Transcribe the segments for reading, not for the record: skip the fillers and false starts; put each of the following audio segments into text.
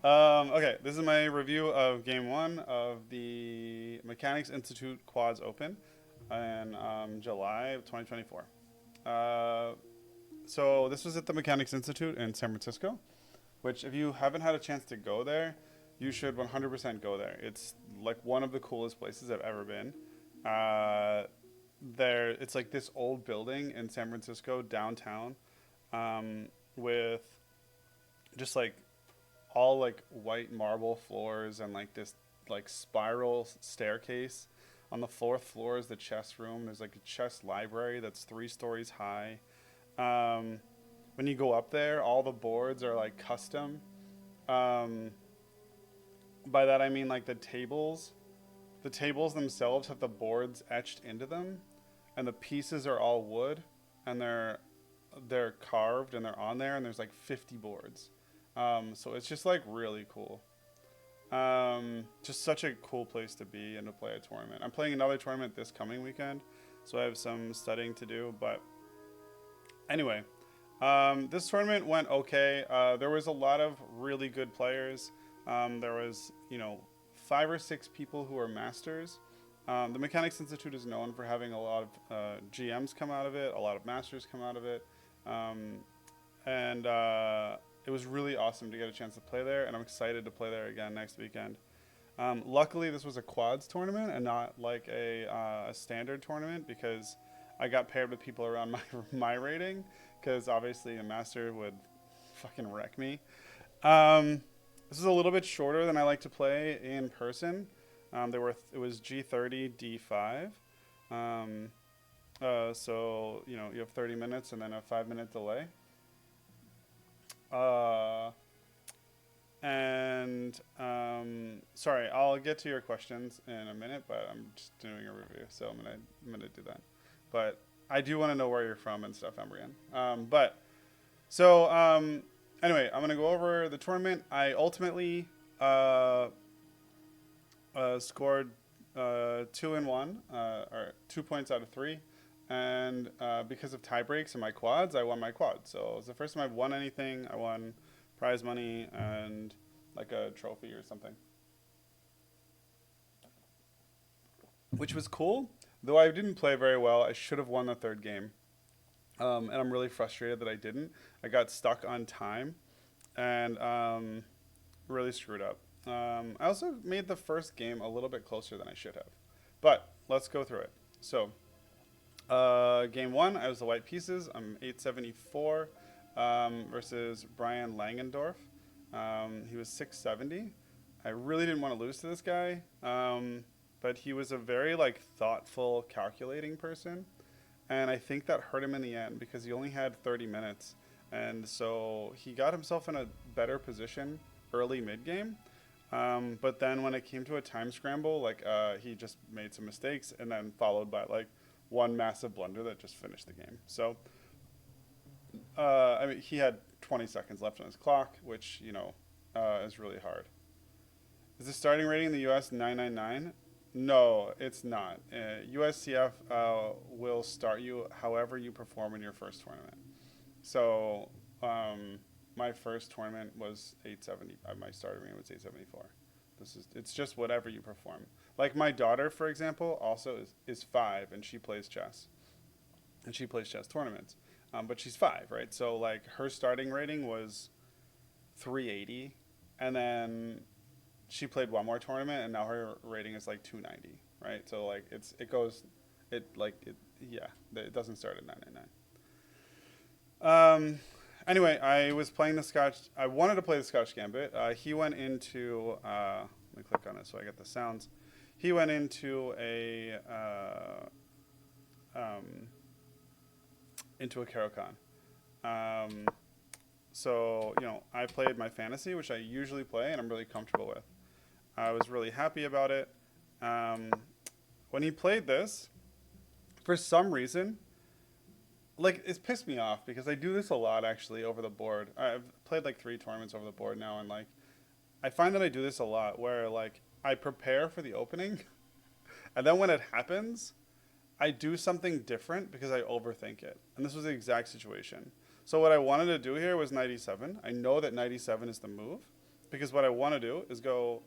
Okay, this is my review of Game 1 of the Mechanics Institute Quads Open in July of 2024. Uh, so this was at the Mechanics Institute in San Francisco, which if you haven't had a chance to go there, you should 100% go there. It's like one of the coolest places I've ever been. Uh, it's like this old building in San Francisco downtown, with just like all like white marble floors and like this like spiral staircase. On the fourth floor is the chess room. There's like a chess library that's 3 stories high. Um, when you go up there, all the boards are like custom. Um, by that I mean like the tables. The tables themselves have the boards etched into them, and the pieces are all wood, and they're carved and they're on there, and there's like 50 boards. So it's just like really cool. Just such a cool place to be and to play a tournament. I'm playing another tournament this coming weekend, so I have some studying to do. But anyway, this tournament went okay. There was a lot of really good players. There was, 5 or 6 people who are masters. The Mechanics Institute is known for having a lot of GMs come out of it, a lot of masters come out of it. And it was really awesome to get a chance to play there, and I'm excited to play there again next weekend. Luckily, this was a quads tournament and not like a standard tournament, because I got paired with people around my rating, because obviously a master would fucking wreck me. This is a little bit shorter than I like to play in person. It was G30 D5. So you have 30 minutes and then a 5-minute delay. Sorry, I'll get to your questions in a minute, but I'm just doing a review, so I'm gonna do that. But I do want to know where you're from and stuff, Embrian. Anyway, I'm gonna go over the tournament. I ultimately scored 2-1, or 2 points out of 3. And because of tie breaks in my quads, I won my quad. So it was the first time I've won anything. I won prize money and like a trophy or something, which was cool. Though I didn't play very well, I should have won the third game. And I'm really frustrated that I didn't. I got stuck on time and really screwed up. I also made the first game a little bit closer than I should have. But let's go through it. So game 1, I was the white pieces. I'm 874 versus Brian Langendorf. He was 670. I really didn't want to lose to this guy, but he was a very like thoughtful, calculating person, and I think that hurt him in the end because he only had 30 minutes, and so he got himself in a better position early mid game. But then when it came to a time scramble, he just made some mistakes, and then followed by like one massive blunder that just finished the game. So, he had 20 seconds left on his clock, which, is really hard. Is the starting rating in the US 999? No, it's not. USCF will start you however you perform in your first tournament. So, my first tournament was 870. My starting rating was 874. It's just whatever you perform. Like my daughter, for example, also is 5, and she plays chess. And she plays chess tournaments. But she's 5, right? So like her starting rating was 380, and then she played one more tournament, and now her rating is like 290, right? So like it doesn't start at 999. Anyway, I was playing the Scotch. I wanted to play the Scotch Gambit. He went into. Let me click on it so I get the sounds. He went into a Caro-Kann. So I played my fantasy, which I usually play, and I'm really comfortable with. I was really happy about it. When he played this, for some reason, like it's pissed me off because I do this a lot actually over the board. I've played like 3 tournaments over the board now, and like I find that I do this a lot where like I prepare for the opening, and then when it happens, I do something different because I overthink it. And this was the exact situation. So what I wanted to do here was 97. I know that 97 is the move. because what I want to do is go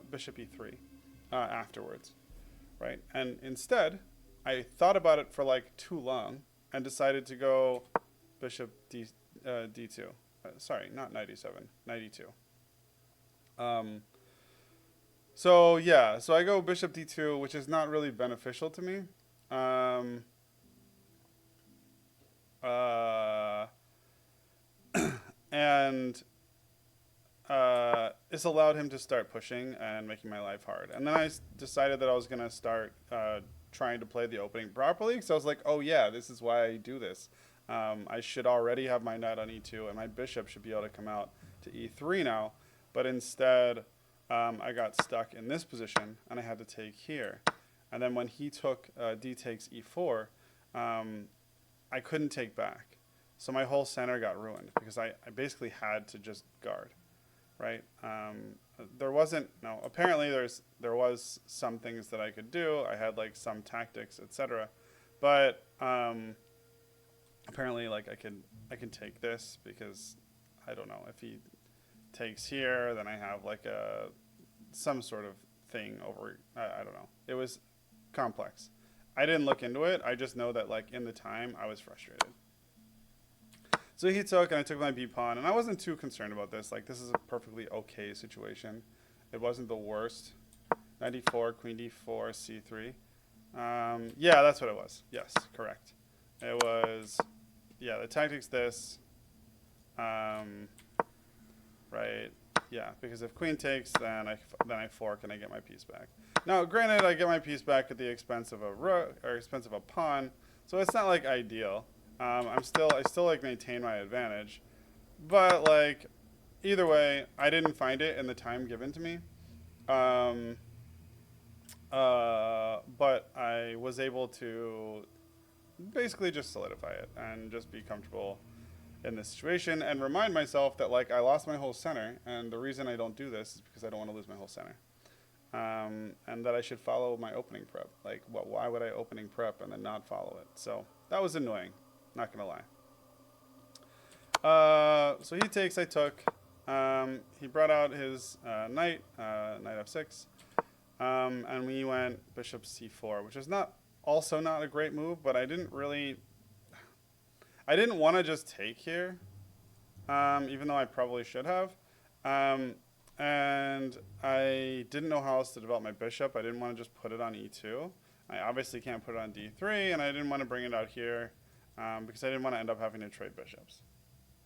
bishop e3 afterwards, right? And instead, I thought about it for like too long and decided to go bishop d2. Sorry, not knight e7, knight e2. So yeah, so I go bishop d2, which is not really beneficial to me. And this allowed him to start pushing and making my life hard. And then I decided that I was going to start trying to play the opening properly. So I was like, oh yeah, this is why I do this. I should already have my knight on e2, and my bishop should be able to come out to e3 now. But instead, I got stuck in this position, and I had to take here. And then when he took d takes e4, I couldn't take back. So my whole center got ruined because I basically had to just guard, right? There wasn't, no, apparently there was some things that I could do. I had like some tactics, etc. But apparently like I can take this because I don't know, if he takes here, then I have like some sort of thing over, I don't know. It was complex. I didn't look into it. I just know that like in the time I was frustrated. So he took, and I took my b pawn, and I wasn't too concerned about this. Like, this is a perfectly okay situation. It wasn't the worst. Knight e4, queen d4, c3. Yeah, that's what it was. Yes, correct. It was, yeah, the tactic's this. Right, yeah, because if queen takes, then I fork and I get my piece back. Now, granted, I get my piece back at the expense of a rook, or expense of a pawn, so it's not like ideal. I still like maintain my advantage, but like either way, I didn't find it in the time given to me. But I was able to basically just solidify it and just be comfortable in this situation and remind myself that like I lost my whole center, and the reason I don't do this is because I don't want to lose my whole center. And that I should follow my opening prep. Like, why would I opening prep and then not follow it? So that was annoying. Not gonna lie. So he takes, I took. He brought out his knight, knight f6, and we went bishop c4, which is also not a great move, but I didn't want to just take here, even though I probably should have. And I didn't know how else to develop my bishop. I didn't want to just put it on e2. I obviously can't put it on d3, and I didn't want to bring it out here. Because I didn't want to end up having to trade bishops.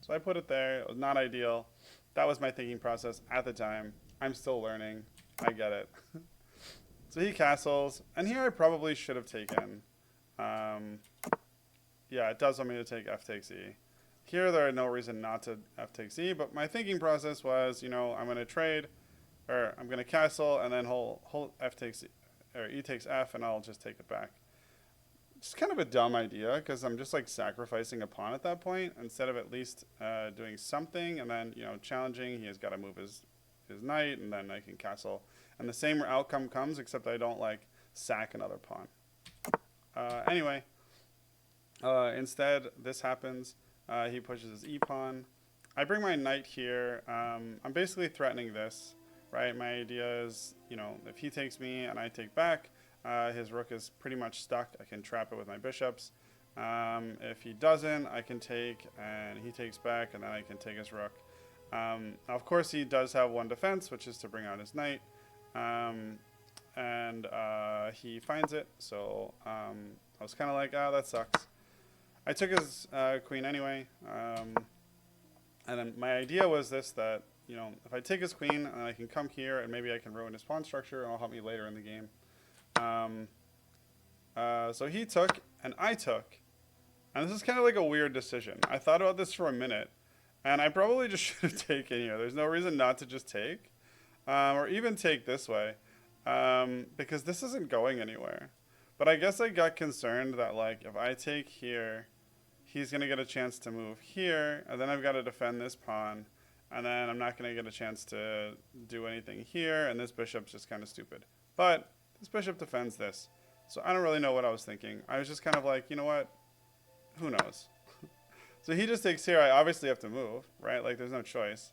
So I put it there. It was not ideal. That was my thinking process at the time. I'm still learning. I get it. So he castles. And here I probably should have taken. Yeah, it does want me to take f takes e. Here there are no reason not to f takes e. But my thinking process was, you know, I'm going to trade. Or I'm going to castle. And then hold f takes e, or e takes f. And I'll just take it back. It's kind of a dumb idea because I'm just like sacrificing a pawn at that point instead of at least doing something and then, you know, challenging. He has got to move his knight, and then I can castle. And the same outcome comes, except I don't like sack another pawn. Anyway, instead this happens. He pushes his e pawn. I bring my knight here. I'm basically threatening this, right? My idea is, you know, if he takes me and I take back, his rook is pretty much stuck. I can trap it with my bishops. If he doesn't, I can take, and he takes back, and then I can take his rook. Of course, he does have one defense, which is to bring out his knight. And he finds it, so I was kind of like, oh, that sucks. I took his queen anyway. And then my idea was this, that, you know, if I take his queen, and I can come here, and maybe I can ruin his pawn structure, and it'll help me later in the game. So he took, and I took, and this is kind of like a weird decision. I thought about this for a minute, and I probably just should have taken here. There's no reason not to just take, or even take this way, because this isn't going anywhere. But I guess I got concerned that, like, if I take here, he's going to get a chance to move here, and then I've got to defend this pawn, and then I'm not going to get a chance to do anything here, and this bishop's just kind of stupid. But this bishop defends this. So I don't really know what I was thinking. I was just kind of like, you know what? Who knows? So he just takes here. I obviously have to move, right? Like, there's no choice.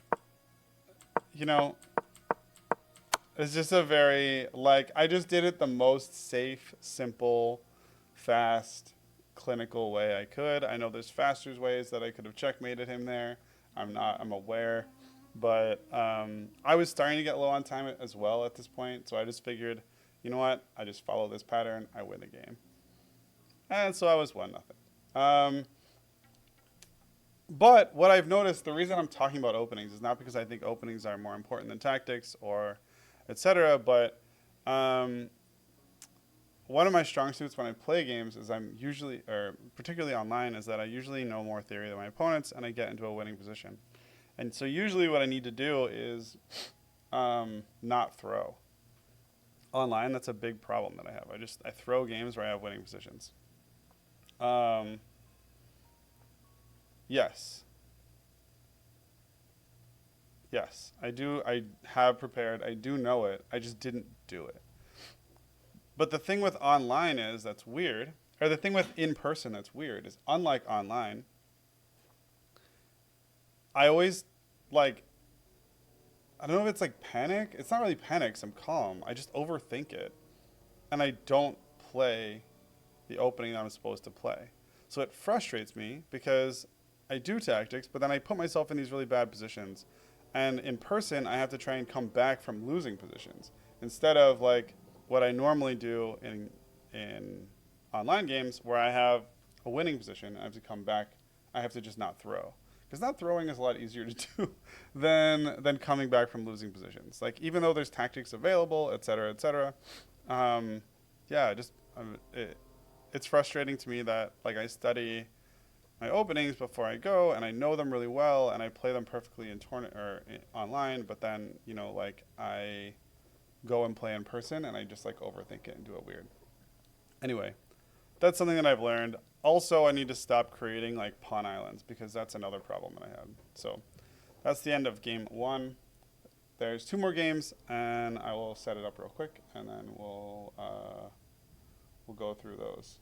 you know, it's just a very, like, I just did it the most safe, simple, fast, clinical way I could. I know there's faster ways that I could have checkmated him there. I'm aware. But I was starting to get low on time as well at this point. So I just figured, you know what? I just follow this pattern. I win the game. And so I was 1-0. But what I've noticed, the reason I'm talking about openings is not because I think openings are more important than tactics or etc. But one of my strong suits when I play games is I'm usually, or particularly online, is that I usually know more theory than my opponents and I get into a winning position. And so usually what I need to do is not throw. Online, that's a big problem that I have. I throw games where I have winning positions. Yes. Yes, I do. I have prepared. I do know it. I just didn't do it. But the thing with online is that's weird, or the thing with in person that's weird is unlike online, I always like, I don't know if it's like panic. It's not really panic. 'Cause I'm calm. I just overthink it. And I don't play the opening that I'm supposed to play. So it frustrates me because I do tactics, but then I put myself in these really bad positions. And in person, I have to try and come back from losing positions instead of like what I normally do in online games where I have a winning position. I have to come back. I have to just not throw. Because not throwing is a lot easier to do than coming back from losing positions. Like, even though there's tactics available, et cetera, yeah, it's frustrating to me that, like, I study my openings before I go, and I know them really well, and I play them perfectly in online, but then, you know, like, I go and play in person, and I just, like, overthink it and do it weird. Anyway, that's something that I've learned. Also, I need to stop creating like pawn islands because that's another problem that I had. So that's the end of game 1. There's 2 more games, and I will set it up real quick, and then we'll go through those.